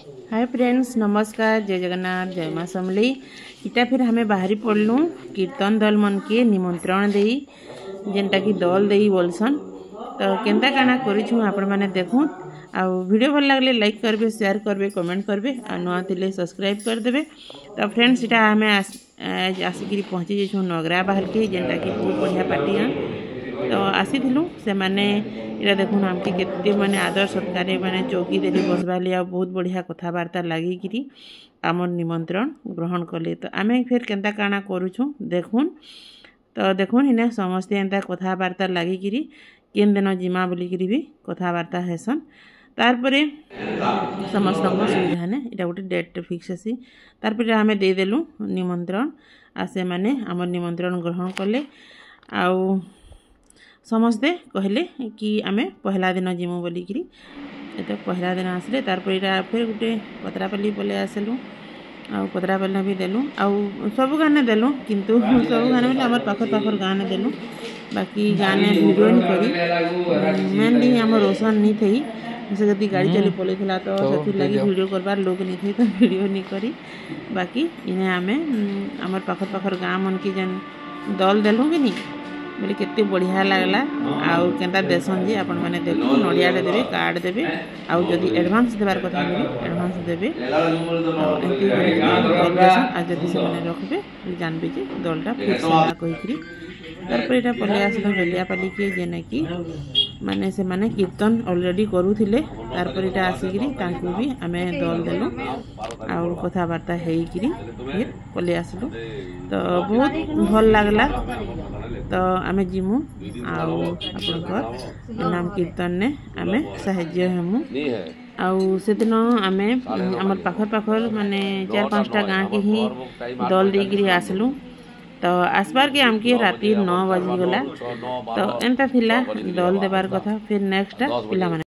Hi friends, नमस्कार, जय जगन्नाथ, जय माँ समली। इटा फिर हमें बाहरी पड़लु कीर्तन दल मन के निमंत्रण देई जेनटा कि दल देई बोलसन। तो केनता काना करिछु आपण माने देखु। आ वीडियो भल लागले लाइक करबे, शेयर करबे, कमेंट करबे, आ नुआ थिले सब्सक्राइब कर देबे। तो फ्रेंड्स इटा हमें आसिक पहुँची जाइछु नगरा बाहर के जेनटा कि बहुत बढ़िया पार्टी तो आसी से माने इरा देखुन आमके केते माने आदर सत्कार माने चौकी देली बसबाली आ बहुत बढ़िया कथबार्ता लगिकी आमर निमंत्रण ग्रहण कले। तो आमे फिर केनता काना करूछु देखुन। तो देखुन इने समस्ते एंता कथबार्ता लगिकी केन दिन जिमा बोलिकी भी कथबार्ता हेसन। तारपरे समस्त सुविधा ने इटा गोटे डेट फिक्स आसी तारपरे आमे दे देलु निमंत्रण आ से माने आमर निमंत्रण ग्रहण कले। आउ समस्ते कहले कि आमे पहला दिन जिमु बोलिकी तो पहला दिन आसले तारपर इटा फिर गोटे पतरापल्ली पले आसलु आ पतरापल्ली भी देलु आ सब गाने देलु किंतु सब गाने मतलब आमर पाखर गाने देलु बाकी गाने वीडियो नहीं करी मेनली आम रोशन नहीं थी से जब गाड़ी चली पलैला तो से लगी वीडियो करबार लोग नहीं थे तो वीडियो नहीं करी बाकी इन्हें आमे आमर पाखर गाँ मन की जेन दल देलु कि नहीं बोले केते बढ़िया लगला आउ केनता देसन जी आपण माने देखु नडिया देबे कार्ड देबे आउ जदी एडवांस देबार कथा भी एडवांस देबे एंती देसन आ जदी से माने रखबे जानबे जे दलटा फिक्स होला कहिकरी तारपर एटा पले आसलो जलियापाली के जेना कि माने से माने कीर्तन ऑलरेडी करूथिले तारपर एटा आसीकरी तांकू भी आमे दल देलु आउ कथबार्ता हेइकरी फिर पले आसलु तो बहुत भल लागला। तो आमे जिमु आउ आपनकर नाम कीर्तन ने आमे साहाय्य हेमु आउ से दिन आमे हमर पाखर माने 4-5टा गाँ के ही दल देकरी आसलु। तो आसबार के आमके राति 9 बजी गला तो एंता थिला दल देबार कथा फिर नेक्स्ट पिला माने